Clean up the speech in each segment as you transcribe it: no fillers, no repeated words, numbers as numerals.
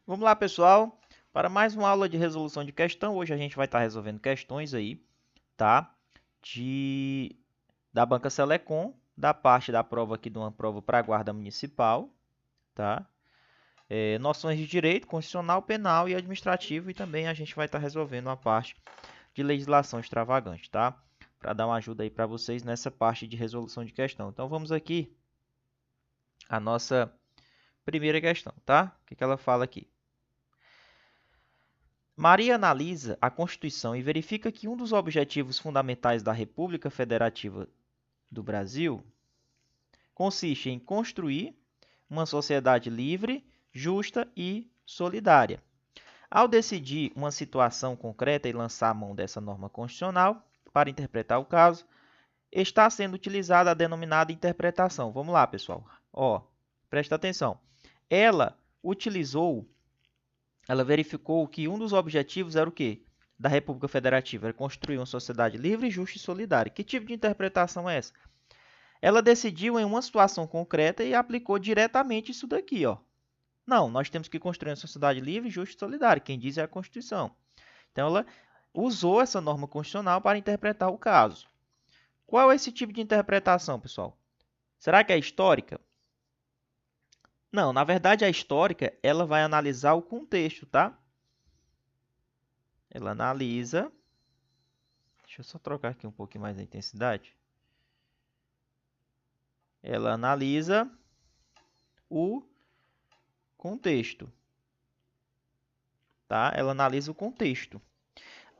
Vamos lá, pessoal, para mais uma aula de resolução de questão. Hoje a gente vai estar resolvendo questões aí, tá? De da Banca Selecom, da parte da prova aqui de uma prova para a Guarda Municipal, tá? Noções de direito constitucional, penal e administrativo e também a gente vai estar resolvendo a parte de legislação extravagante, tá? Para dar uma ajuda aí para vocês nessa parte de resolução de questão. Então vamos aqui a nossa primeira questão, tá? O que que ela fala aqui? Maria analisa a Constituição e verifica que um dos objetivos fundamentais da República Federativa do Brasil consiste em construir uma sociedade livre, justa e solidária. Ao decidir uma situação concreta e lançar a mão dessa norma constitucional para interpretar o caso, está sendo utilizada a denominada interpretação. Vamos lá, pessoal. Presta atenção. Ela utilizou Ela verificou que um dos objetivos era o quê? Da República Federativa, era construir uma sociedade livre, justa e solidária. Que tipo de interpretação é essa? Ela decidiu em uma situação concreta e aplicou diretamente isso daqui, ó. Não, nós temos que construir uma sociedade livre, justa e solidária. Quem diz é a Constituição. Então, ela usou essa norma constitucional para interpretar o caso. Qual é esse tipo de interpretação, pessoal? Será que é histórica? Não, na verdade, a histórica, ela vai analisar o contexto, tá? Ela analisa. Deixa eu só trocar aqui um pouquinho mais a intensidade. Ela analisa o contexto, tá? Ela analisa o contexto.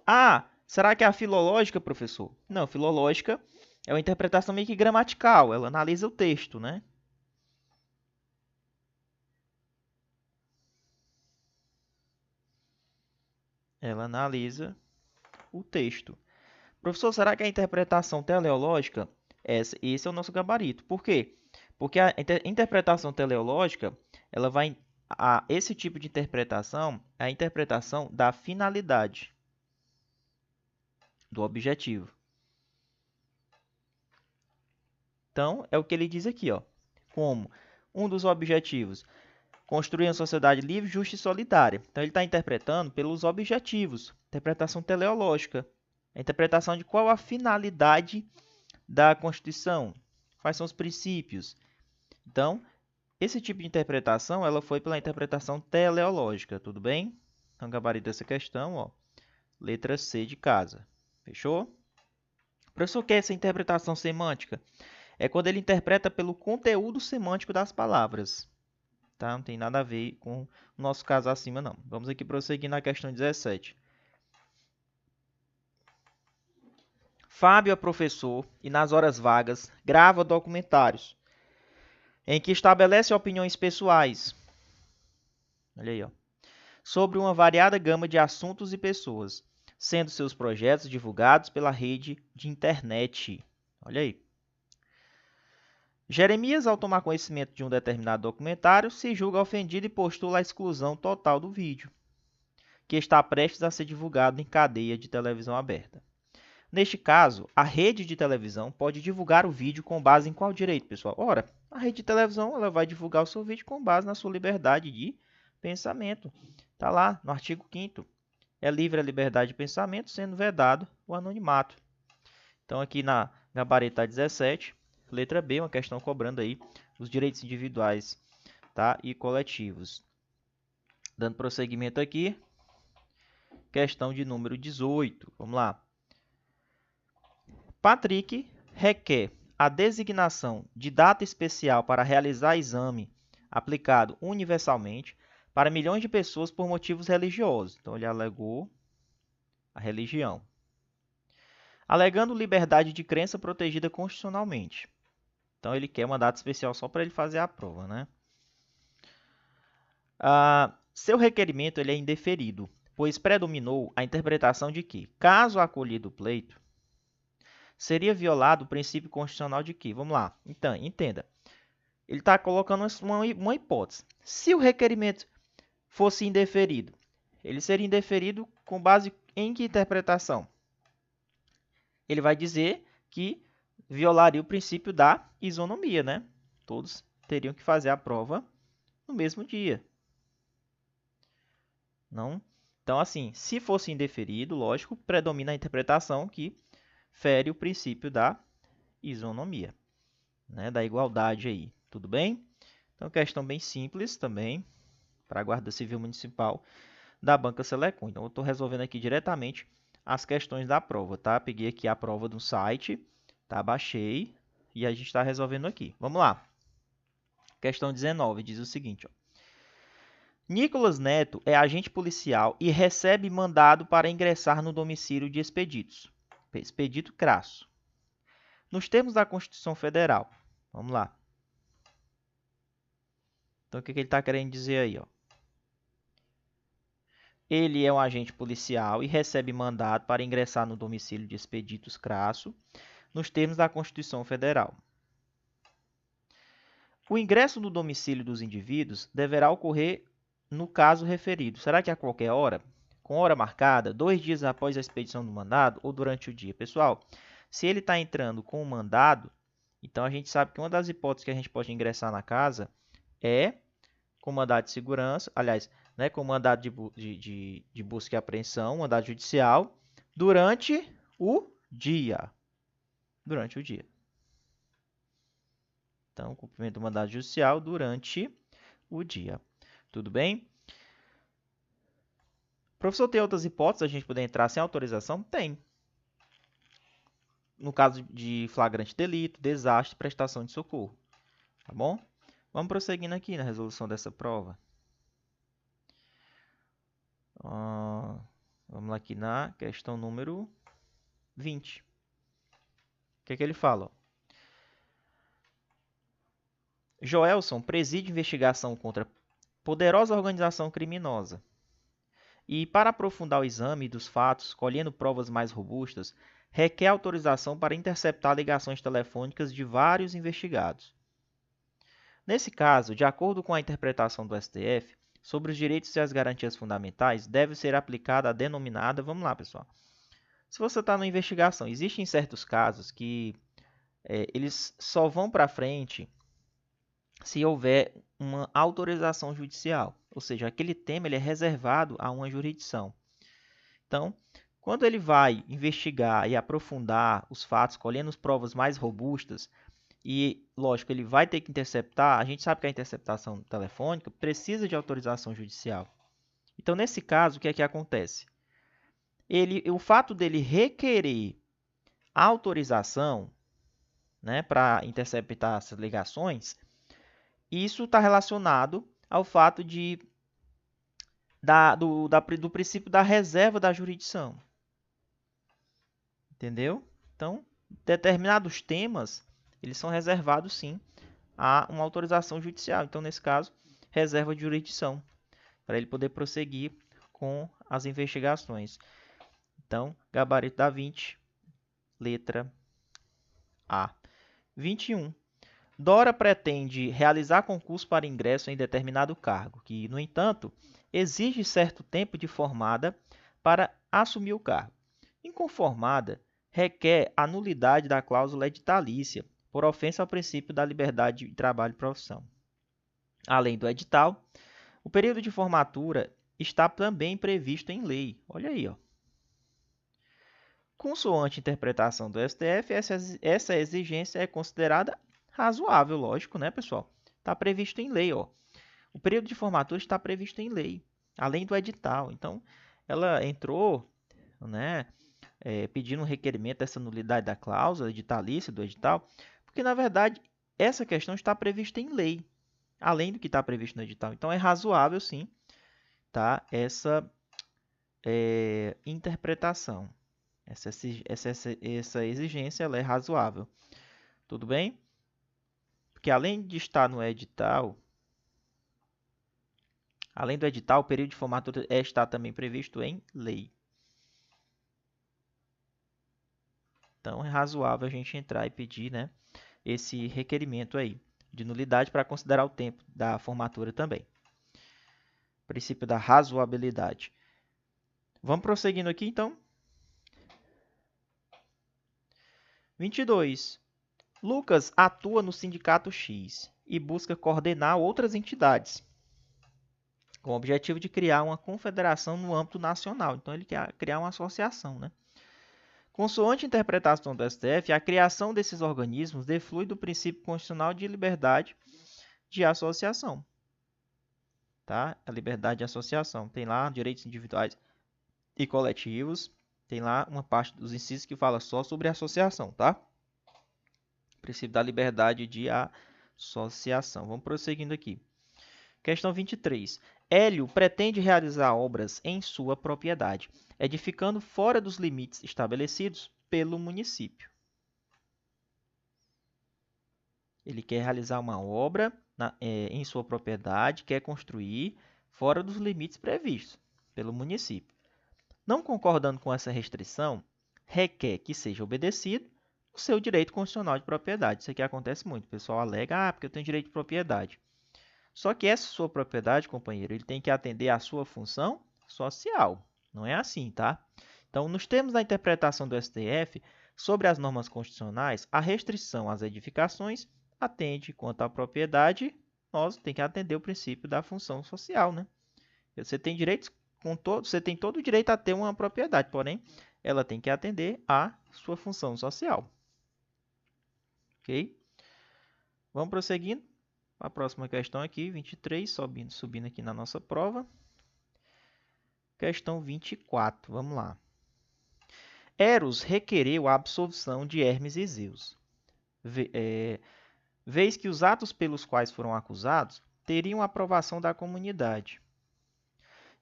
Ah, será que é a filológica, professor? Não, filológica é uma interpretação meio que gramatical. Ela analisa o texto, né? Ela analisa o texto. Professor, será que é a interpretação teleológica? Esse é o nosso gabarito. Por quê? Porque a interpretação teleológica, ela vai esse tipo de interpretação é a interpretação da finalidade, do objetivo. Então, é o que ele diz aqui, ó. Como um dos objetivos, construir uma sociedade livre, justa e solidária. Então, ele está interpretando pelos objetivos, interpretação teleológica. A interpretação de qual a finalidade da Constituição, quais são os princípios. Então, esse tipo de interpretação, ela foi pela interpretação teleológica, tudo bem? Então, gabarito dessa questão, ó, letra C de casa. Fechou? O professor quer essa interpretação semântica? É quando ele interpreta pelo conteúdo semântico das palavras. Tá? Não tem nada a ver com o nosso caso acima, não. Vamos aqui prosseguir na questão 17. Fábio é professor e, nas horas vagas, grava documentários em que estabelece opiniões pessoais. Olha aí, ó. Sobre uma variada gama de assuntos e pessoas, sendo seus projetos divulgados pela rede de internet. Olha aí. Jeremias, ao tomar conhecimento de um determinado documentário, se julga ofendido e postula a exclusão total do vídeo, que está prestes a ser divulgado em cadeia de televisão aberta. Neste caso, a rede de televisão pode divulgar o vídeo com base em qual direito, pessoal? Ora, a rede de televisão ela vai divulgar o seu vídeo com base na sua liberdade de pensamento. Está lá no artigo 5º. É livre a liberdade de pensamento, sendo vedado o anonimato. Então, aqui na gabarita 17, letra B, uma questão cobrando aí os direitos individuais, tá? E coletivos. Dando prosseguimento aqui, questão de número 18. Vamos lá. Patrick requer a designação de data especial para realizar exame aplicado universalmente para milhões de pessoas por motivos religiosos. Então, ele alegou a religião. Alegando liberdade de crença protegida constitucionalmente. Então, ele quer uma data especial só para ele fazer a prova, né? Seu requerimento ele é indeferido, pois predominou a interpretação de que, caso acolhido o pleito, seria violado o princípio constitucional de que, vamos lá, então, entenda, ele está colocando uma hipótese. Se o requerimento fosse indeferido, ele seria indeferido com base em que interpretação? Ele vai dizer que violaria o princípio da isonomia, né? Todos teriam que fazer a prova no mesmo dia. Não. Então, assim, se fosse indeferido, lógico, predomina a interpretação que fere o princípio da isonomia, né, da igualdade aí. Tudo bem? Então, questão bem simples também para a Guarda Civil Municipal da Banca Selecom. Então, eu estou resolvendo aqui diretamente as questões da prova, tá? Peguei aqui a prova do site, tá? Baixei e a gente está resolvendo aqui. Vamos lá. Questão 19 diz o seguinte, ó. Nicolas Neto é agente policial e recebe mandado para ingressar no domicílio de Expeditos. Expedito Crasso. Nos termos da Constituição Federal. Vamos lá. Então, o que ele está querendo dizer aí, ó? Ele é um agente policial e recebe mandado para ingressar no domicílio de Expeditos Crasso, nos termos da Constituição Federal. O ingresso no domicílio dos indivíduos deverá ocorrer no caso referido. Será que a qualquer hora? Com hora marcada, 2 dias após a expedição do mandado ou durante o dia? Pessoal, se ele está entrando com o mandado, então a gente sabe que uma das hipóteses que a gente pode ingressar na casa é com mandado de segurança, aliás, né, com mandado de busca e apreensão, mandado judicial, durante o dia. Durante o dia. Então, cumprimento do mandado judicial durante o dia. Tudo bem? Professor, tem outras hipóteses a gente poder entrar sem autorização? Tem. No caso de flagrante delito, desastre, prestação de socorro. Tá bom? Vamos prosseguindo aqui na resolução dessa prova. Vamos lá aqui na questão número 20. O que é que ele fala? Joelson preside investigação contra poderosa organização criminosa. E, para aprofundar o exame dos fatos, colhendo provas mais robustas, requer autorização para interceptar ligações telefônicas de vários investigados. Nesse caso, de acordo com a interpretação do STF, sobre os direitos e as garantias fundamentais, deve ser aplicada a denominada... Vamos lá, pessoal. Se você está numa investigação, existem certos casos que eles só vão para frente se houver uma autorização judicial, ou seja, aquele tema ele é reservado a uma jurisdição. Então, quando ele vai investigar e aprofundar os fatos, colhendo as provas mais robustas, e, lógico, ele vai ter que interceptar, a gente sabe que a interceptação telefônica precisa de autorização judicial. Então, nesse caso, o que é que acontece? O fato dele requerer autorização, né, para interceptar essas ligações, isso está relacionado ao fato do princípio da reserva da jurisdição. Entendeu? Então, determinados temas, eles são reservados, sim, a uma autorização judicial. Então, nesse caso, reserva de jurisdição, para ele poder prosseguir com as investigações. Então, gabarito da 20, letra A. 21. Dora pretende realizar concurso para ingresso em determinado cargo, que, no entanto, exige certo tempo de formada para assumir o cargo. Inconformada, requer a nulidade da cláusula editalícia, por ofensa ao princípio da liberdade de trabalho e profissão. Além do edital, o período de formatura está também previsto em lei. Olha aí, ó. Consoante interpretação do STF, essa exigência é considerada razoável, lógico, né, pessoal? Está previsto em lei, ó. O período de formatura está previsto em lei, além do edital. Então, ela entrou, né, pedindo um requerimento dessa nulidade da cláusula editalícia do edital, porque, na verdade, essa questão está prevista em lei, além do que está previsto no edital. Então, é razoável, sim, tá, essa interpretação. Essa exigência ela é razoável. Tudo bem? Porque além de estar no edital, além do edital, o período de formatura está também previsto em lei. Então, é razoável a gente entrar e pedir, né, esse requerimento aí de nulidade para considerar o tempo da formatura também. Princípio da razoabilidade. Vamos prosseguindo aqui, então. 22. Lucas atua no Sindicato X e busca coordenar outras entidades. com o objetivo de criar uma confederação no âmbito nacional. Então, ele quer criar uma associação, né? Consoante a interpretação do STF, a criação desses organismos deflui do princípio constitucional de liberdade de associação. Tá? A liberdade de associação. Tem lá direitos individuais e coletivos. Tem lá uma parte dos incisos que fala só sobre associação, tá? Princípio da liberdade de associação. Vamos prosseguindo aqui. Questão 23. Hélio pretende realizar obras em sua propriedade, edificando fora dos limites estabelecidos pelo município. Ele quer realizar uma obra em sua propriedade, quer construir fora dos limites previstos pelo município. Não concordando com essa restrição, requer que seja obedecido o seu direito constitucional de propriedade. Isso aqui acontece muito. O pessoal alega, porque eu tenho direito de propriedade. Só que essa sua propriedade, companheiro, ele tem que atender à sua função social. Não é assim, tá? Então, nos termos da interpretação do STF sobre as normas constitucionais, a restrição às edificações atende quanto à propriedade, nós tem que atender o princípio da função social, né? Você tem direitos você tem todo o direito a ter uma propriedade, porém, ela tem que atender à sua função social. Ok? Vamos prosseguindo. A próxima questão aqui, 23, subindo aqui na nossa prova. Questão 24, vamos lá. Eros requereu a absolvição de Hermes e Zeus, vez que os atos pelos quais foram acusados teriam a aprovação da comunidade.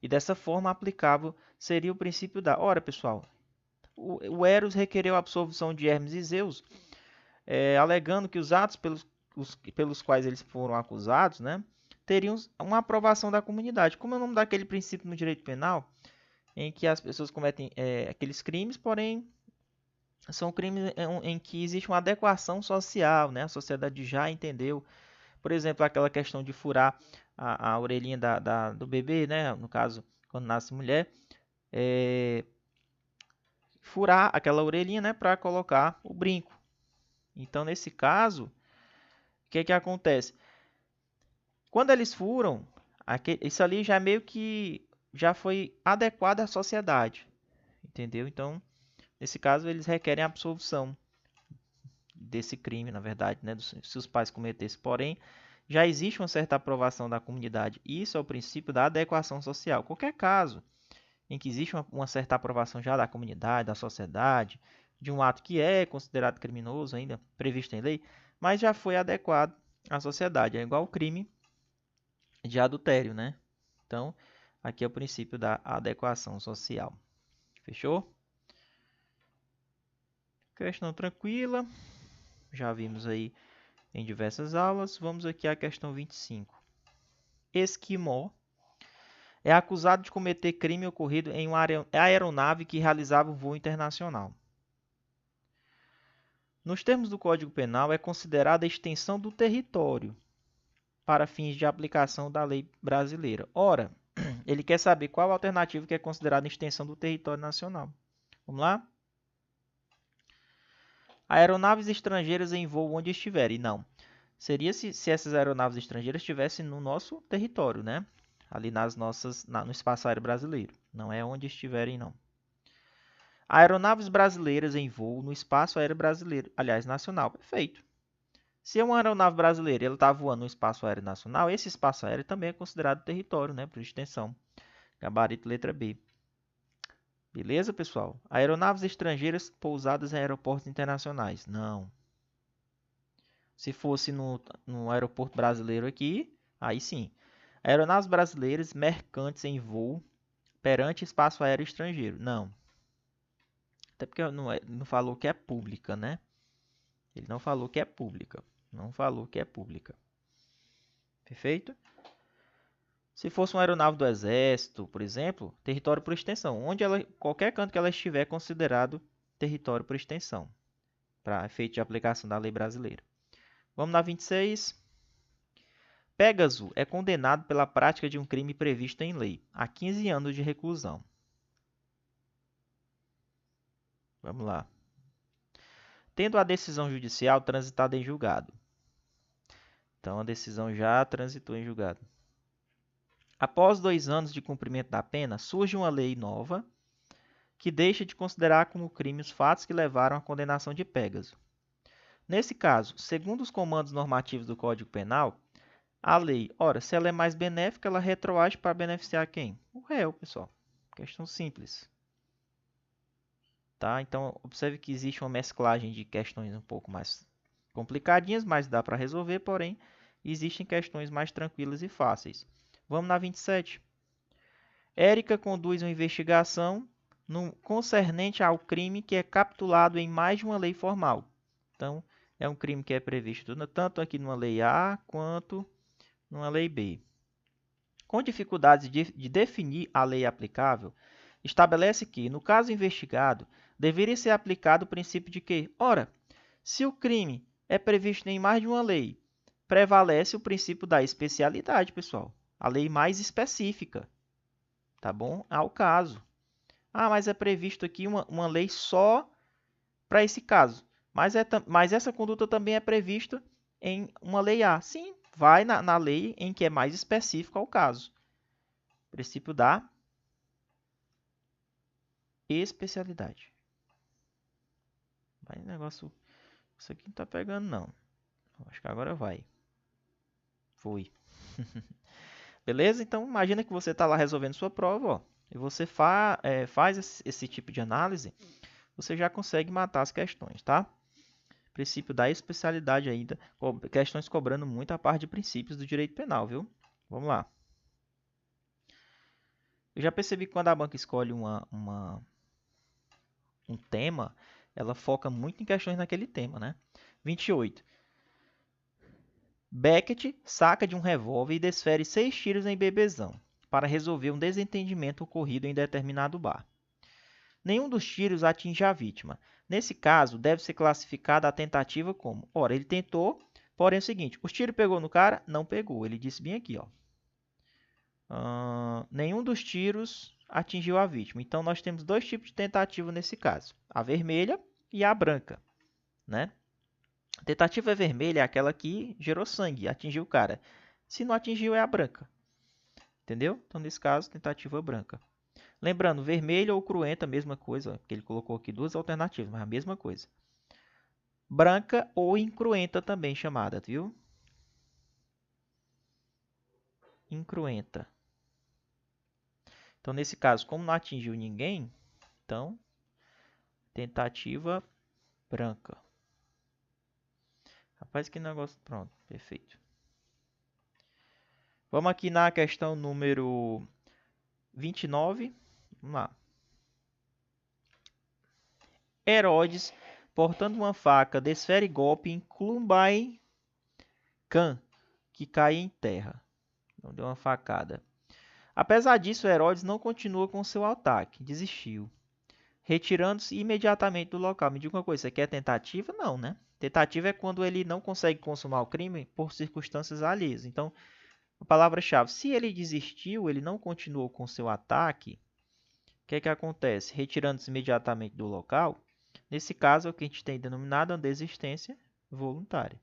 E dessa forma aplicável seria o princípio da... Ora, pessoal, o Eros requereu a absolvição de Hermes e Zeus, alegando que os atos pelos quais eles foram acusados, né, teriam uma aprovação da comunidade. Como é o nome daquele princípio no direito penal, em que as pessoas cometem aqueles crimes, porém são crimes em que existe uma adequação social, né? A sociedade já entendeu. Por exemplo, aquela questão de furar a orelhinha do bebê, né? No caso, quando nasce mulher, furar aquela orelhinha, né, para colocar o brinco. Então, nesse caso, o que acontece? Quando eles furam, isso ali já meio que já foi adequado à sociedade, entendeu? Então, nesse caso, eles requerem a absolvição desse crime, na verdade, né, se os pais cometessem. Porém, já existe uma certa aprovação da comunidade. Isso é o princípio da adequação social. Qualquer caso em que existe uma certa aprovação já da comunidade, da sociedade, de um ato que é considerado criminoso ainda, previsto em lei, mas já foi adequado à sociedade. É igual o crime de adultério, né? Então, aqui é o princípio da adequação social. Fechou? Questão tranquila. Já vimos aí em diversas aulas. Vamos aqui à questão 25. Esquimó é acusado de cometer crime ocorrido em uma aeronave que realizava um voo internacional. Nos termos do Código Penal, é considerada a extensão do território para fins de aplicação da lei brasileira. Ora, ele quer saber qual a alternativa que é considerada extensão do território nacional. Vamos lá? Aeronaves estrangeiras em voo onde estiverem. Não. Seria se essas aeronaves estrangeiras estivessem no nosso território, né? Ali no espaço aéreo brasileiro. Não é onde estiverem, não. Aeronaves brasileiras em voo no espaço aéreo brasileiro. Aliás, nacional. Perfeito. Se é uma aeronave brasileira e ela está voando no espaço aéreo nacional, esse espaço aéreo também é considerado território, né? Por extensão. Gabarito letra B. Beleza, pessoal? Aeronaves estrangeiras pousadas em aeroportos internacionais. Não. Se fosse no aeroporto brasileiro aqui, aí sim. Aeronaves brasileiras mercantes em voo perante espaço aéreo estrangeiro. Não. Até porque não falou que é pública, né? Ele não falou que é pública. Não falou que é pública. Perfeito? Se fosse uma aeronave do Exército, por exemplo, território por extensão. Qualquer canto que ela estiver é considerado território por extensão. Para efeito de aplicação da lei brasileira. Vamos na 26. Pégaso é condenado pela prática de um crime previsto em lei a 15 anos de reclusão. Vamos lá. Tendo a decisão judicial transitada em julgado. Então, a decisão já transitou em julgado. Após 2 anos de cumprimento da pena, surge uma lei nova que deixa de considerar como crime os fatos que levaram à condenação de Pégaso. Nesse caso, segundo os comandos normativos do Código Penal, a lei, ora, se ela é mais benéfica, ela retroage para beneficiar quem? O réu, pessoal. Questão simples. Tá? Então, observe que existe uma mesclagem de questões um pouco mais complicadinhas, mas dá para resolver, porém, existem questões mais tranquilas e fáceis. Vamos na 27. Érica conduz uma investigação concernente ao crime que é capitulado em mais de uma lei formal. Então, é um crime que é previsto tanto aqui numa lei A quanto numa lei B. Com dificuldades de definir a lei aplicável, estabelece que, no caso investigado, deveria ser aplicado o princípio de que, ora, se o crime é previsto em mais de uma lei, prevalece o princípio da especialidade, pessoal. A lei mais específica. Tá bom? Ao caso. Ah, mas é previsto aqui uma lei só para esse caso. Mas essa conduta também é prevista em uma lei A. Sim, vai na lei em que é mais específico ao caso. Princípio da especialidade. Vai negócio. Isso aqui não tá pegando, não. Acho que agora vai. Foi. Beleza? Então, imagina que você está lá resolvendo sua prova, ó, e você faz esse tipo de análise, você já consegue matar as questões, tá? Princípio da especialidade ainda, questões cobrando muito a parte de princípios do direito penal, viu? Vamos lá. Eu já percebi que quando a banca escolhe um tema, ela foca muito em questões naquele tema, né? 28. Beckett saca de um revólver e desfere 6 tiros em Bebezão, para resolver um desentendimento ocorrido em determinado bar. Nenhum dos tiros atinge a vítima. Nesse caso, deve ser classificada a tentativa como: ora, ele tentou, porém é o seguinte, os tiros pegou no cara? Não pegou. Ele disse bem aqui, ó. Nenhum dos tiros atingiu a vítima. Então, nós temos dois tipos de tentativa nesse caso: a vermelha e a branca, né? A tentativa vermelha é aquela que gerou sangue, atingiu o cara. Se não atingiu, é a branca. Entendeu? Então, nesse caso, tentativa branca. Lembrando, vermelha ou cruenta, mesma coisa, que ele colocou aqui duas alternativas, mas a mesma coisa. Branca ou incruenta também chamada, viu? Incruenta. Então, nesse caso, como não atingiu ninguém, então, tentativa branca. Rapaz, que negócio. Pronto, perfeito. Vamos aqui na questão número 29. Vamos lá. Herodes, portando uma faca, desfere golpe em Kublai Khan, que cai em terra. Não deu uma facada. Apesar disso, Herodes não continua com seu ataque, desistiu, retirando-se imediatamente do local. Me diga uma coisa, isso aqui é tentativa? Não, né? Tentativa é quando ele não consegue consumar o crime por circunstâncias alheias. Então, a palavra-chave, se ele desistiu, ele não continuou com seu ataque, o que é que acontece? Retirando-se imediatamente do local, nesse caso, é o que a gente tem denominado uma desistência voluntária.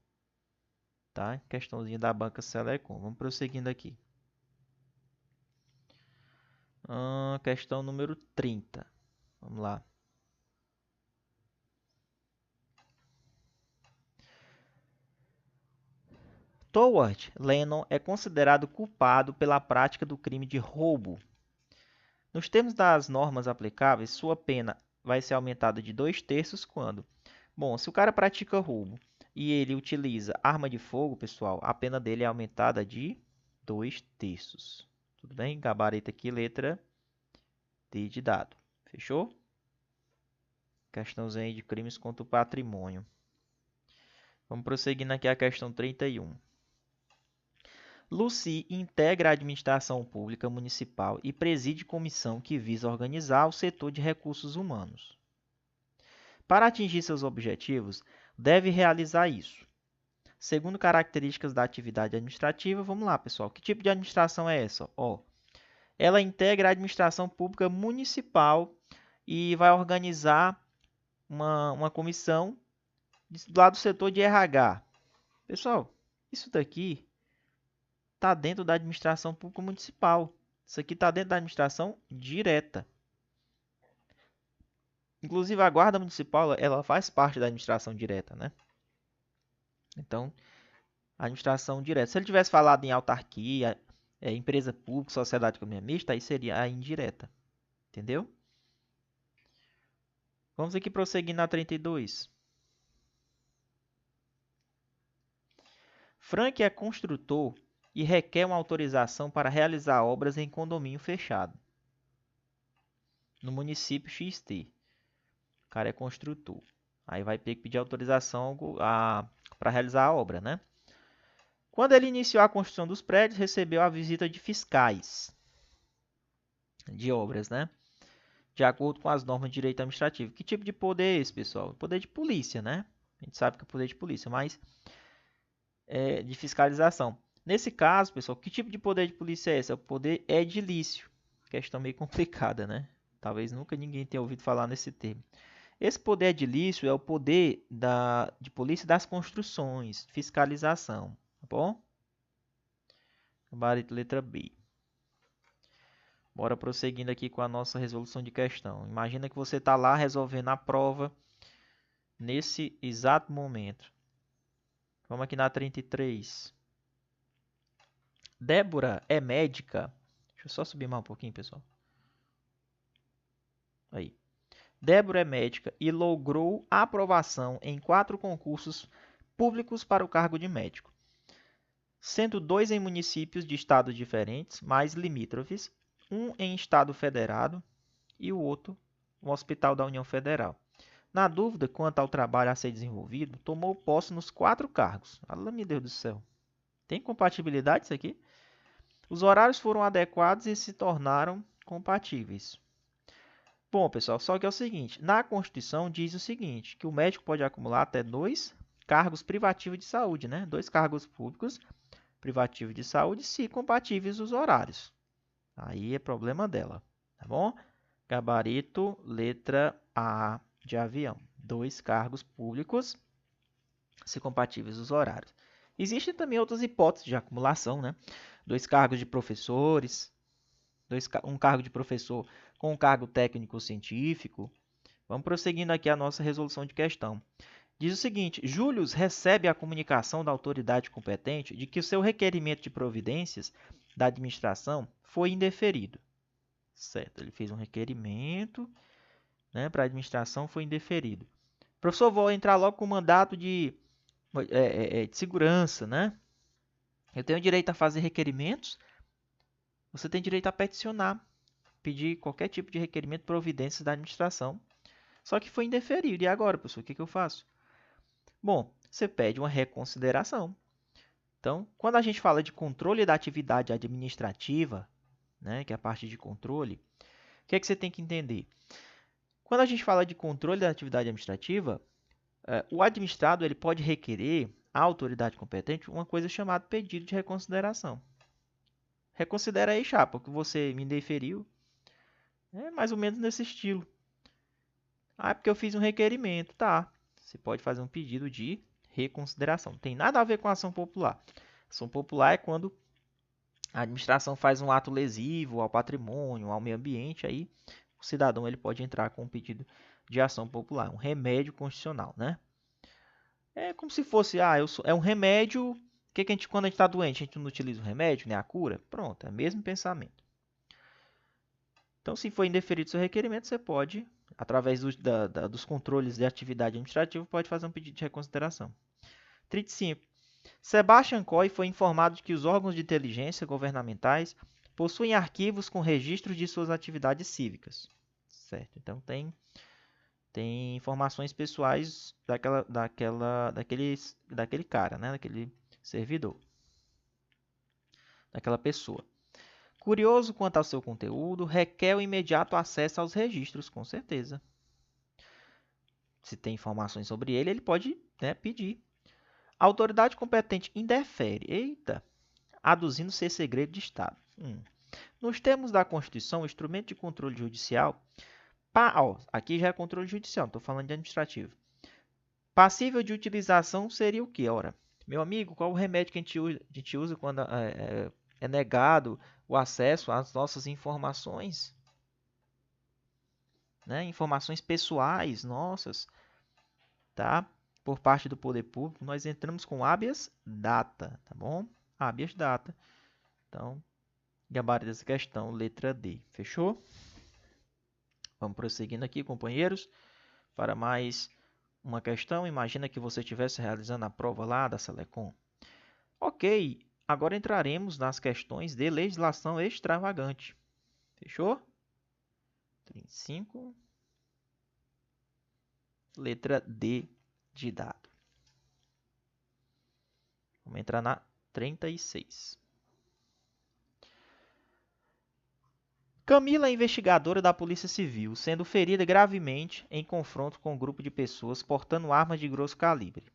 Tá? Questãozinha da banca Selecom. Vamos prosseguindo aqui. Questão número 30. Vamos lá. Toward Lennon é considerado culpado pela prática do crime de roubo. Nos termos das normas aplicáveis, sua pena vai ser aumentada de 2/3 quando? Bom, se o cara pratica roubo e ele utiliza arma de fogo, pessoal, a pena dele é aumentada de 2/3. Tudo bem? Gabarito aqui, letra D de dado. Fechou? Questãozinha de crimes contra o patrimônio. Vamos prosseguindo aqui a questão 31. Lucy integra a administração pública municipal e preside comissão que visa organizar o setor de recursos humanos. Para atingir seus objetivos, deve realizar isso. Segundo características da atividade administrativa, vamos lá, pessoal. Que tipo de administração é essa? Ela integra a administração pública municipal e vai organizar uma comissão lá do setor de RH. Pessoal, isso daqui está dentro da administração pública municipal. Isso aqui está dentro da administração direta. Inclusive, a guarda municipal, ela faz parte da administração direta, né? Então, administração direta. Se ele tivesse falado em autarquia, empresa pública, sociedade economia mista, aí seria a indireta. Entendeu? Vamos aqui prosseguir na 32. Frank é construtor e requer uma autorização para realizar obras em condomínio fechado no município XT. O cara é construtor. Aí vai ter que pedir autorização para realizar a obra, né? Quando ele iniciou a construção dos prédios, recebeu a visita de fiscais de obras, né? De acordo com as normas de direito administrativo. Que tipo de poder é esse, pessoal? Poder de polícia, né? A gente sabe que é poder de polícia, mas de fiscalização. Nesse caso, pessoal, que tipo de poder de polícia é esse? É o poder edilício. Questão meio complicada, né? Talvez nunca ninguém tenha ouvido falar nesse termo. Esse poder edilício é o poder de polícia das construções, fiscalização, tá bom? Gabarito letra B. Bora prosseguindo aqui com a nossa resolução de questão. Imagina que você está lá resolvendo a prova nesse exato momento. Vamos aqui na 33. Débora é médica. Deixa eu só subir mais um pouquinho, pessoal. Aí. Débora é médica e logrou aprovação em 4 concursos públicos para o cargo de médico, sendo 2 em municípios de estados diferentes, mais limítrofes, um em estado federado e o outro no Hospital da União Federal. Na dúvida quanto ao trabalho a ser desenvolvido, tomou posse nos 4 cargos. Alô, meu Deus do céu. Tem compatibilidade isso aqui? Os horários foram adequados e se tornaram compatíveis. Bom, pessoal, só que é o seguinte, na Constituição diz o seguinte, que o médico pode acumular até 2 cargos privativos de saúde, né? 2 cargos públicos privativos de saúde, se compatíveis os horários. Aí é problema dela, tá bom? Gabarito, letra A de avião. 2 cargos públicos, se compatíveis os horários. Existem também outras hipóteses de acumulação, né? 2 cargos de professores, um cargo de professor com um cargo técnico-científico. Vamos prosseguindo aqui a nossa resolução de questão. Diz o seguinte, Július recebe a comunicação da autoridade competente de que o seu requerimento de providências da administração foi indeferido. Certo, ele fez um requerimento, né, para a administração, foi indeferido. Professor, vou entrar logo com o mandato de segurança, né? Eu tenho direito a fazer requerimentos, você tem direito a peticionar, pedir qualquer tipo de requerimento, providências da administração. Só que foi indeferido. E agora, professor, o que eu faço? Bom, você pede uma reconsideração. Então, quando a gente fala de controle da atividade administrativa, né, que é a parte de controle, o que é que você tem que entender? Quando a gente fala de controle da atividade administrativa, o administrado ele pode requerer à autoridade competente uma coisa chamada pedido de reconsideração. Reconsidera aí, chapa, que você me indeferiu. É mais ou menos nesse estilo. Ah, é porque eu fiz um requerimento. Tá. Você pode fazer um pedido de reconsideração. Não tem nada a ver com a ação popular. Ação popular é quando a administração faz um ato lesivo ao patrimônio, ao meio ambiente. Aí o cidadão ele pode entrar com um pedido de ação popular. Um remédio constitucional, né? É como se fosse, é um remédio. Que a gente, quando a gente está doente, a gente não utiliza o remédio, né? A cura? Pronto, é o mesmo pensamento. Então, se for indeferido seu requerimento, você pode, através dos controles de atividade administrativa, pode fazer um pedido de reconsideração. 35. Sebastian Coy foi informado de que os órgãos de inteligência governamentais possuem arquivos com registros de suas atividades cívicas. Certo? Então, tem informações pessoais daquele cara, né? Daquele servidor, daquela pessoa. Curioso quanto ao seu conteúdo, requer o imediato acesso aos registros, com certeza. Se tem informações sobre ele, ele pode, né, pedir. A autoridade competente indefere, aduzindo ser segredo de Estado. Nos termos da Constituição, o instrumento de controle judicial, aqui já é controle judicial, não estou falando de administrativo. Passível de utilização seria o quê? Ora, Meu amigo, qual o remédio que a gente usa quando é negado o acesso às nossas informações, né? Informações pessoais nossas, tá? Por parte do poder público, nós entramos com habeas data, tá bom? Habeas data. Então, gabarito dessa questão, letra D. Fechou? Vamos prosseguindo aqui, companheiros, para mais uma questão. Imagina que você estivesse realizando a prova lá da Selecom. Ok, agora entraremos nas questões de legislação extravagante. Fechou? 35. Letra D de dado. Vamos entrar na 36. Camila é investigadora da Polícia Civil, sendo ferida gravemente em confronto com um grupo de pessoas portando armas de grosso calibre.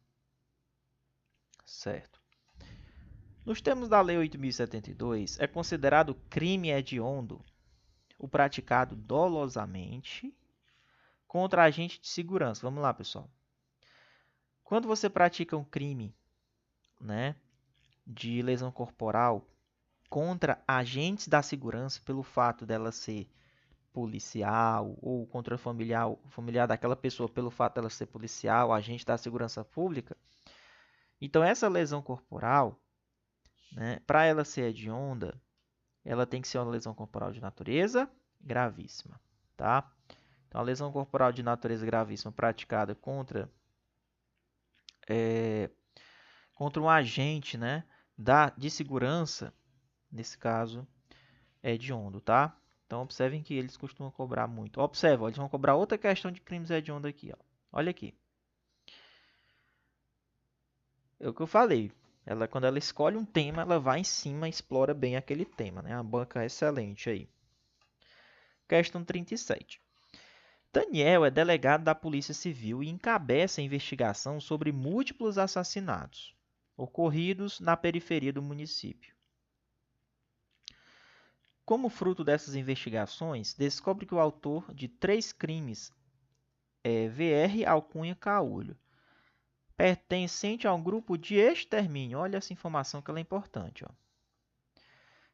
Certo. Nos termos da Lei 8.072, é considerado crime hediondo o praticado dolosamente contra agente de segurança. Vamos lá, pessoal. Quando você pratica um crime, né, de lesão corporal contra agentes da segurança pelo fato dela ser policial ou contra familiar daquela pessoa pelo fato dela ser policial, agente da segurança pública, então essa lesão corporal, né, para ela ser hedionda, ela tem que ser uma lesão corporal de natureza gravíssima, tá? Então a lesão corporal de natureza gravíssima praticada contra um agente, né, de segurança, nesse caso, é hediondo, tá? Então, observem que eles costumam cobrar muito. Observa, eles vão cobrar outra questão de crimes hediondos aqui, ó. Olha aqui. É o que eu falei. Quando ela escolhe um tema, ela vai em cima e explora bem aquele tema, né? A banca é excelente aí. Questão 37. Daniel é delegado da Polícia Civil e encabeça a investigação sobre múltiplos assassinatos ocorridos na periferia do município. Como fruto dessas investigações, descobre que o autor de 3 crimes é VR Alcunha Caolho, pertencente a um grupo de extermínio. Olha essa informação que ela é importante, ó,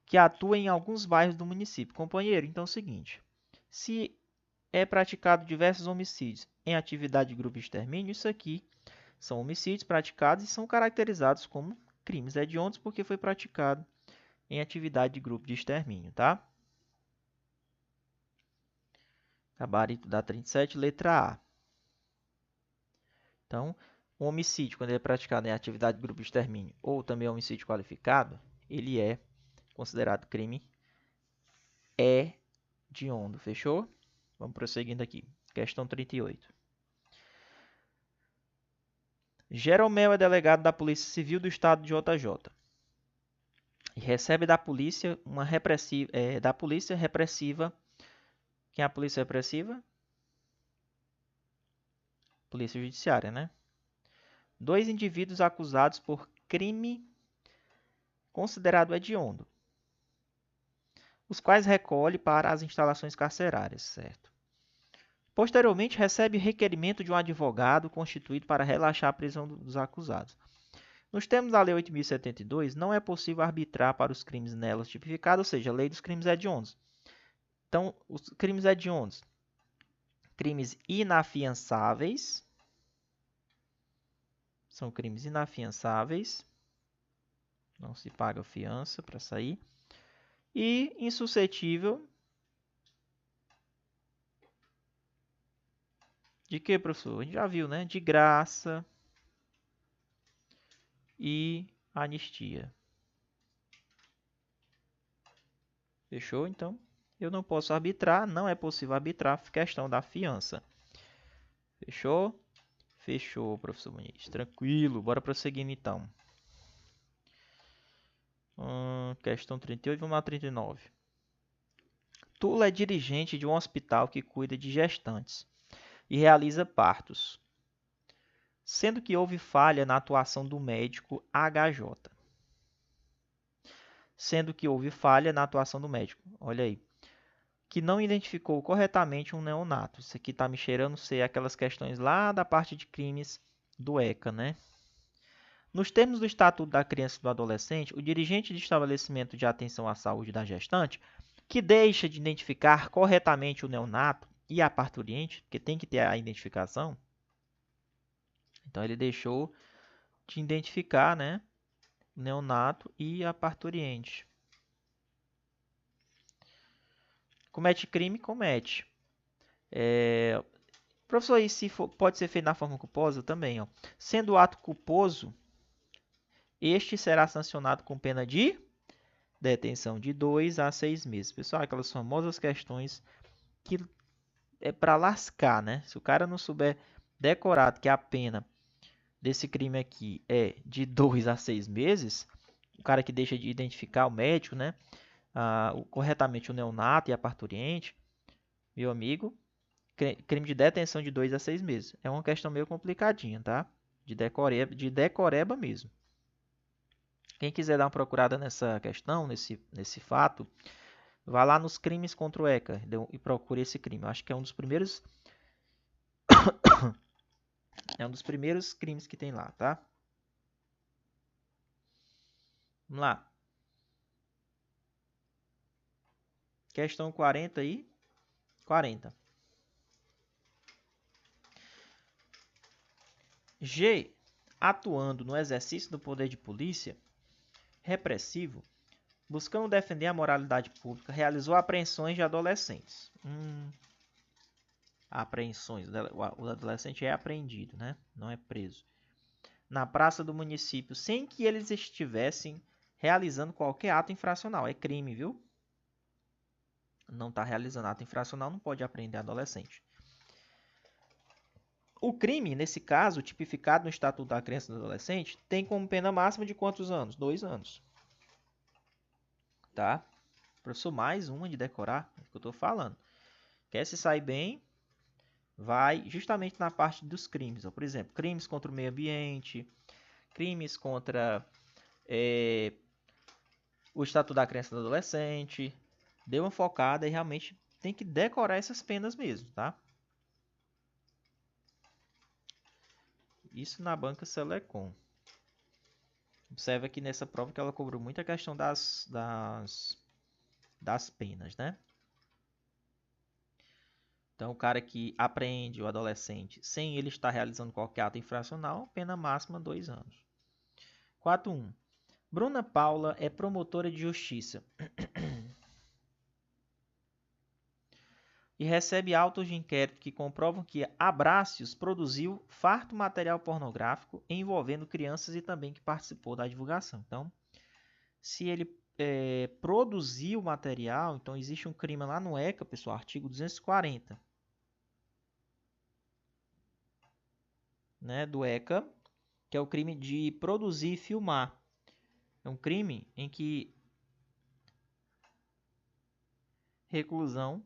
que atua em alguns bairros do município. Companheiro, então é o seguinte, se é praticado diversos homicídios em atividade de grupo de extermínio, isso aqui são homicídios praticados e são caracterizados como crimes hediondos porque foi praticado em atividade de grupo de extermínio, tá? Gabarito da 37, letra A. Então, um homicídio, quando ele é praticado em atividade de grupo de extermínio ou também homicídio qualificado, ele é considerado crime hediondo. Fechou? Vamos prosseguindo aqui. Questão 38. Jeromel é delegado da Polícia Civil do Estado de JJ e recebe da polícia repressiva. Quem é a polícia repressiva? Polícia Judiciária, né? 2 indivíduos acusados por crime considerado hediondo, os quais recolhe para as instalações carcerárias, certo? Posteriormente, recebe requerimento de um advogado constituído para relaxar a prisão dos acusados. Nos termos da Lei 8.072, não é possível arbitrar para os crimes nelas tipificados, ou seja, a lei dos crimes hediondos. Então, os crimes hediondos, crimes inafiançáveis, são crimes inafiançáveis, não se paga fiança para sair, e insuscetível de que, professor? A gente já viu, né? De graça e anistia. Fechou? Então, eu não posso arbitrar, não é possível arbitrar questão da fiança. Fechou? Fechou, professor Muniz. Tranquilo, bora prosseguindo então. Questão 38, vamos lá 39. Tula é dirigente de um hospital que cuida de gestantes e realiza partos, sendo que houve falha na atuação do médico HJ. Olha aí. Que não identificou corretamente um neonato. Isso aqui está me cheirando ser aquelas questões lá da parte de crimes do ECA, né? Nos termos do Estatuto da Criança e do Adolescente, o dirigente de estabelecimento de atenção à saúde da gestante, que deixa de identificar corretamente o neonato e a parturiente, porque tem que ter a identificação, então ele deixou de identificar, né, o neonato e a parturiente. Comete crime? Comete. Professor, e se for, pode ser feito na forma culposa? Também. Ó. Sendo o ato culposo, este será sancionado com pena de detenção de 2 a 6 meses. Pessoal, aquelas famosas questões que é para lascar, né? Se o cara não souber decorado que a pena desse crime aqui é de 2 a 6 meses, o cara que deixa de identificar o médico, né? Corretamente o neonato e a parturiente, meu amigo, crime de detenção de 2 a 6 meses. É uma questão meio complicadinha, tá? De decoreba mesmo. Quem quiser dar uma procurada nessa questão, nesse fato, vá lá nos crimes contra o ECA e procure esse crime. Eu acho que é um dos primeiros crimes que tem lá, tá? Vamos lá. Questão 40 e 40. G. Atuando no exercício do poder de polícia repressivo, buscando defender a moralidade pública, realizou apreensões de adolescentes. Apreensões. O adolescente é apreendido, né? Não é preso. Na praça do município, sem que eles estivessem realizando qualquer ato infracional. É crime, viu? Não está realizando ato infracional, não pode apreender adolescente. O crime, nesse caso, tipificado no Estatuto da Criança e do Adolescente, tem como pena máxima de quantos anos? 2 anos. Tá? Professor, mais uma de decorar, é o que eu estou falando. Quer se sair bem? Vai justamente na parte dos crimes. Por exemplo, crimes contra o meio ambiente, crimes contra o Estatuto da Criança e do Adolescente. Dê uma focada e realmente tem que decorar essas penas mesmo, tá? Isso na banca Selecom. Observe aqui nessa prova que ela cobrou muita questão das penas, né? Então, o cara que apreende o adolescente sem ele estar realizando qualquer ato infracional, pena máxima 2 anos. 4.1. Bruna Paula é promotora de justiça e recebe autos de inquérito que comprovam que Abracios produziu farto material pornográfico envolvendo crianças e também que participou da divulgação. Então, se ele produziu material, então existe um crime lá no ECA, pessoal, artigo 240, né, do ECA, que é o crime de produzir e filmar. É um crime em que reclusão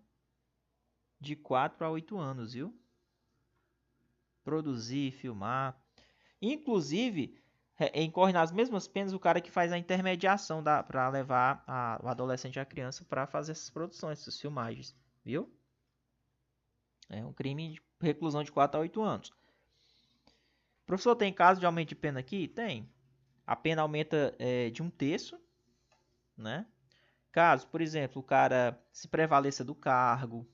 de 4 a 8 anos, viu? Produzir, filmar. Inclusive, incorre nas mesmas penas o cara que faz a intermediação para levar o adolescente e a criança para fazer essas produções, essas filmagens, viu? É um crime de reclusão de 4 a 8 anos. Professor, tem caso de aumento de pena aqui? Tem. A pena aumenta de 1/3, né? Caso, por exemplo, o cara se prevaleça do cargo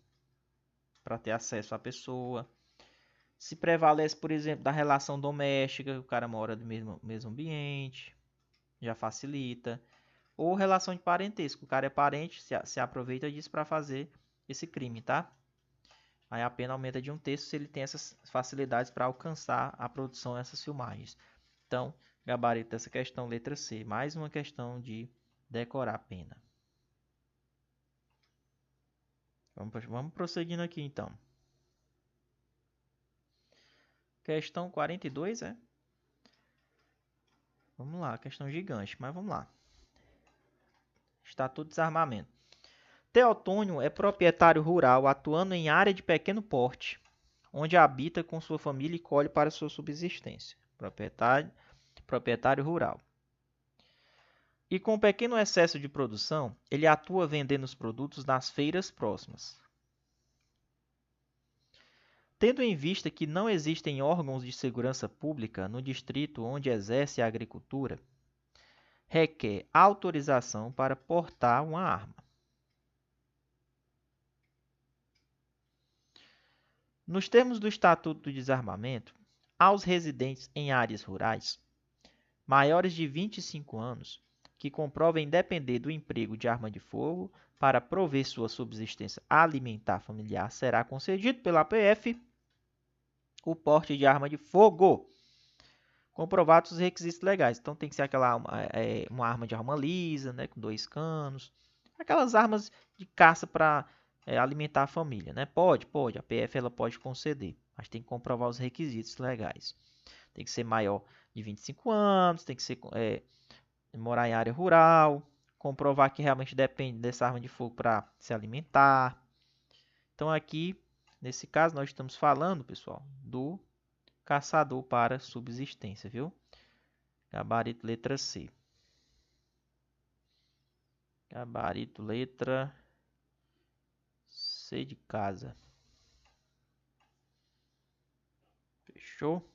para ter acesso à pessoa. Se prevalece, por exemplo, da relação doméstica, o cara mora no mesmo ambiente, já facilita. Ou relação de parentesco, o cara é parente, se aproveita disso para fazer esse crime, tá? Aí a pena aumenta de 1/3 se ele tem essas facilidades para alcançar a produção dessas filmagens. Então, gabarito dessa questão, letra C. Mais uma questão de decorar a pena. Vamos prosseguindo aqui, então. Questão 42, é? Vamos lá, questão gigante, mas vamos lá. Estatuto de Desarmamento. Teotônio é proprietário rural atuando em área de pequeno porte, onde habita com sua família e colhe para sua subsistência. Proprietário rural. E com pequeno excesso de produção, ele atua vendendo os produtos nas feiras próximas. Tendo em vista que não existem órgãos de segurança pública no distrito onde exerce a agricultura, requer autorização para portar uma arma. Nos termos do Estatuto do Desarmamento, aos residentes em áreas rurais, maiores de 25 anos, que comprovem depender do emprego de arma de fogo para prover sua subsistência alimentar familiar, será concedido pela APF o porte de arma de fogo, comprovados os requisitos legais. Então tem que ser uma arma de arma lisa, né, com 2 canos, aquelas armas de caça para alimentar a família, né? Pode, a PF ela pode conceder, mas tem que comprovar os requisitos legais. Tem que ser maior de 25 anos, tem que ser morar em área rural, comprovar que realmente depende dessa arma de fogo para se alimentar. Então aqui, nesse caso, nós estamos falando, pessoal, do caçador para subsistência, viu? Gabarito letra C. Gabarito letra C de casa. Fechou?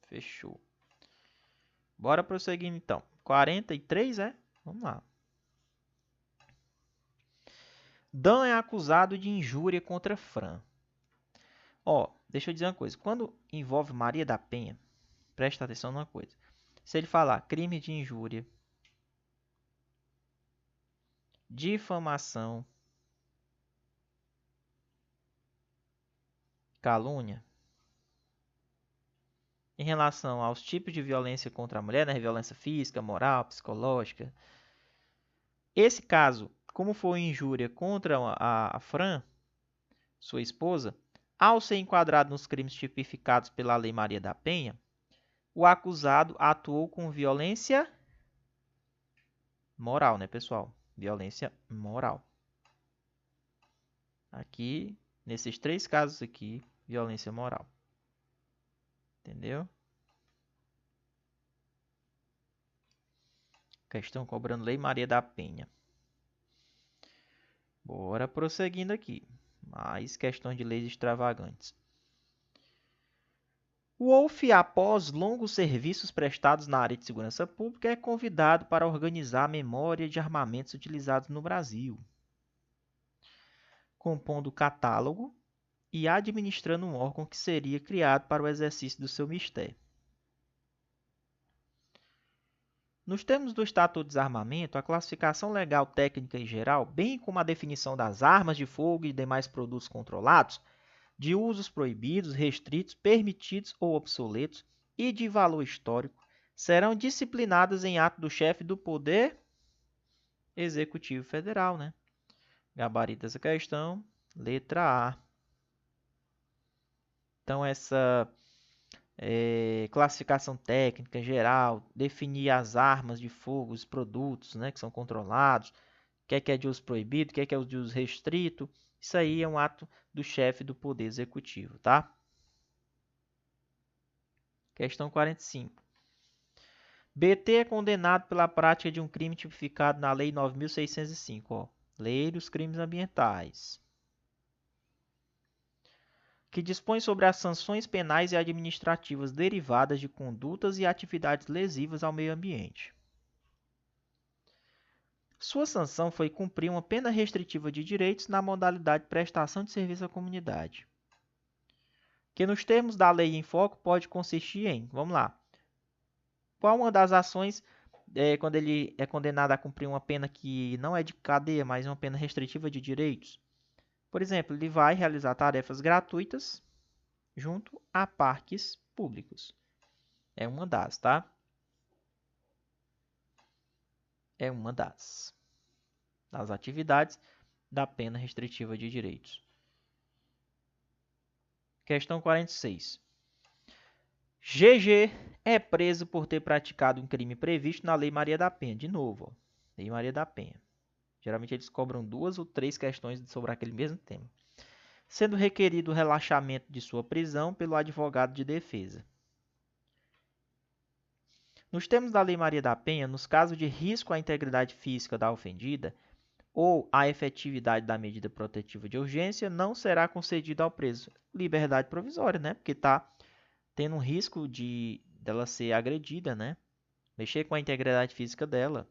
Fechou. Bora prosseguindo então. 43, é? Vamos lá. Dan é acusado de injúria contra Fran. Ó, deixa eu dizer uma coisa. Quando envolve Maria da Penha, presta atenção numa coisa. Se ele falar crime de injúria, difamação, calúnia, em relação aos tipos de violência contra a mulher, né? Violência física, moral, psicológica. Esse caso, como foi injúria contra a Fran, sua esposa, ao ser enquadrado nos crimes tipificados pela Lei Maria da Penha, o acusado atuou com violência moral, né, pessoal? Violência moral. Aqui, nesses 3 casos aqui, violência moral. Entendeu? Questão cobrando Lei Maria da Penha. Bora prosseguindo aqui. Mais questões de leis extravagantes. Wolff, após longos serviços prestados na área de segurança pública, é convidado para organizar a memória de armamentos utilizados no Brasil, compondo o catálogo e administrando um órgão que seria criado para o exercício do seu mistério. Nos termos do Estatuto do Desarmamento, a classificação legal técnica e geral, bem como a definição das armas de fogo e demais produtos controlados, de usos proibidos, restritos, permitidos ou obsoletos e de valor histórico, serão disciplinadas em ato do chefe do Poder Executivo Federal, né? Gabarito dessa questão, letra A. Então, essa classificação técnica geral, definir as armas de fogo, os produtos, né, que são controlados, o que é de uso proibido, o que é de uso restrito. Isso aí é um ato do chefe do Poder Executivo, tá? Questão 45. BT é condenado pela prática de um crime tipificado na Lei 9.605, ó, Lei dos Crimes Ambientais, que dispõe sobre as sanções penais e administrativas derivadas de condutas e atividades lesivas ao meio ambiente. Sua sanção foi cumprir uma pena restritiva de direitos na modalidade prestação de serviço à comunidade, que nos termos da lei em foco pode consistir em, vamos lá, qual uma das ações quando ele é condenado a cumprir uma pena que não é de cadeia, mas uma pena restritiva de direitos? Por exemplo, ele vai realizar tarefas gratuitas junto a parques públicos. É uma das, tá? É uma das atividades da pena restritiva de direitos. Questão 46. GG é preso por ter praticado um crime previsto na Lei Maria da Penha. De novo, ó, Lei Maria da Penha. Geralmente eles cobram 2 ou 3 questões sobre aquele mesmo tema. Sendo requerido o relaxamento de sua prisão pelo advogado de defesa. Nos termos da Lei Maria da Penha, nos casos de risco à integridade física da ofendida, ou a efetividade da medida protetiva de urgência, não será concedida ao preso. Liberdade provisória, né? Porque está tendo um risco dela ser agredida, né? Mexer com a integridade física dela.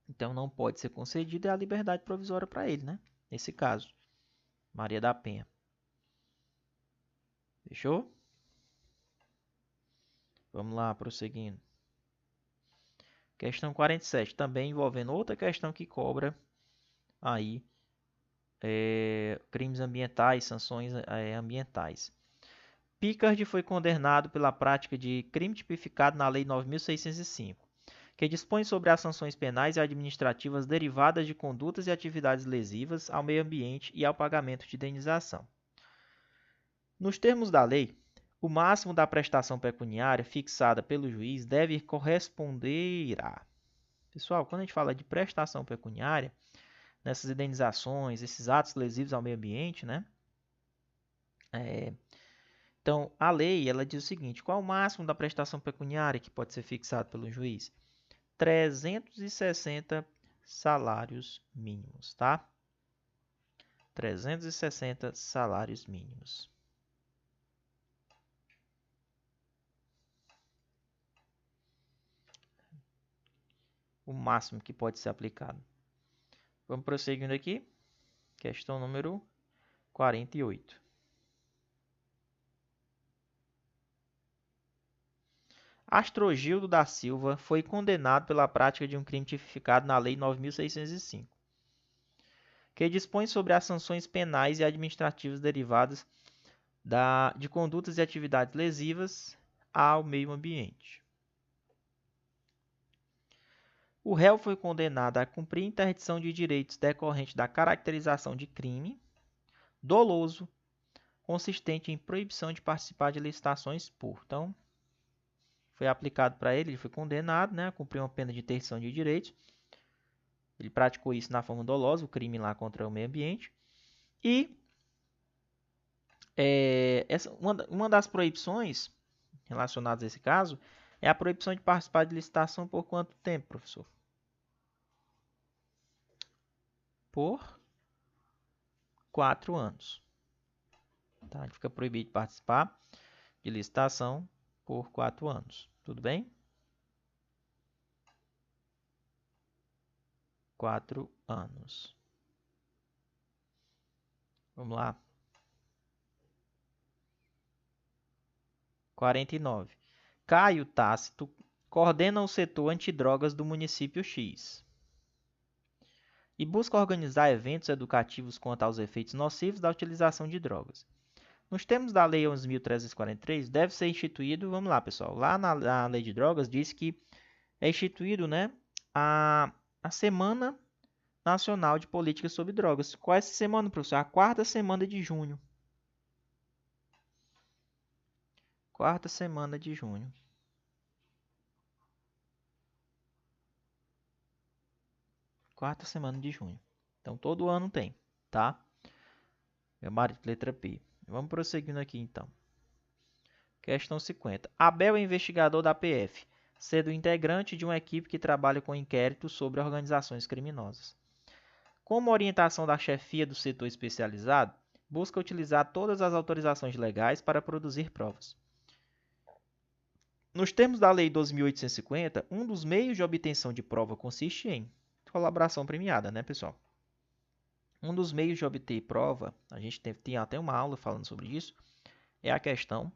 Então não pode ser concedida a liberdade provisória para ele, né? Nesse caso, Maria da Penha. Fechou? Vamos lá, prosseguindo. Questão 47, também envolvendo outra questão que cobra aí crimes ambientais, sanções ambientais. Pickard foi condenado pela prática de crime tipificado na Lei 9.605, que dispõe sobre as sanções penais e administrativas derivadas de condutas e atividades lesivas ao meio ambiente e ao pagamento de indenização. Nos termos da lei, o máximo da prestação pecuniária fixada pelo juiz deve corresponder a... Pessoal, quando a gente fala de prestação pecuniária, nessas indenizações, esses atos lesivos ao meio ambiente, né? Então, a lei ela diz o seguinte: qual é o máximo da prestação pecuniária que pode ser fixado pelo juiz? 360 salários mínimos, tá? 360 salários mínimos. O máximo que pode ser aplicado. Vamos prosseguindo aqui. Questão número 48. Astrogildo da Silva foi condenado pela prática de um crime tipificado na Lei 9.605, que dispõe sobre as sanções penais e administrativas derivadas de condutas e atividades lesivas ao meio ambiente. O réu foi condenado a cumprir interdição de direitos decorrente da caracterização de crime doloso, consistente em proibição de participar de licitações por. Então, foi aplicado para ele, ele foi condenado, né, a cumprir uma pena de interdição de direitos. Ele praticou isso na forma dolosa, o crime lá contra o meio ambiente. E uma das proibições relacionadas a esse caso é a proibição de participar de licitação por quanto tempo, professor? Por 4 anos. Tá? Ele fica proibido de participar de licitação por 4 anos. Tudo bem? 4 anos. Vamos lá. 49. Caio Tácito coordena o setor antidrogas do município X e busca organizar eventos educativos quanto aos efeitos nocivos da utilização de drogas. Nos termos da Lei 11.343, deve ser instituído, vamos lá, pessoal, lá na Lei de Drogas diz que é instituído, né, a Semana Nacional de Políticas sobre Drogas. Qual é essa semana, professor? A 4ª semana de junho. 4ª semana de junho. Quarta semana de junho. Então, todo ano tem, tá? Gabarito letra P. Vamos prosseguindo aqui, então. Questão 50. Abel é investigador da PF, sendo integrante de uma equipe que trabalha com inquéritos sobre organizações criminosas. Como orientação da chefia do setor especializado, busca utilizar todas as autorizações legais para produzir provas. Nos termos da Lei 12.850, um dos meios de obtenção de prova consiste em colaboração premiada, né, pessoal? Um dos meios de obter prova, a gente tem até uma aula falando sobre isso, é a questão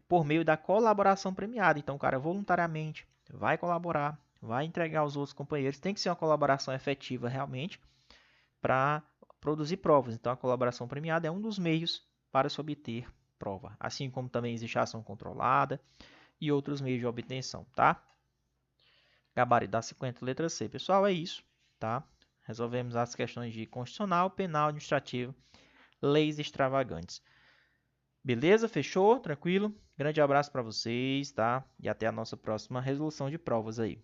por meio da colaboração premiada. Então, o cara voluntariamente vai colaborar, vai entregar aos outros companheiros. Tem que ser uma colaboração efetiva realmente para produzir provas. Então, a colaboração premiada é um dos meios para se obter prova. Assim como também existe a ação controlada e outros meios de obtenção, tá? Gabarito da 50, letra C. Pessoal, é isso, tá? Resolvemos as questões de constitucional, penal, administrativo, leis extravagantes. Beleza? Fechou? Tranquilo? Grande abraço para vocês, tá? E até a nossa próxima resolução de provas aí.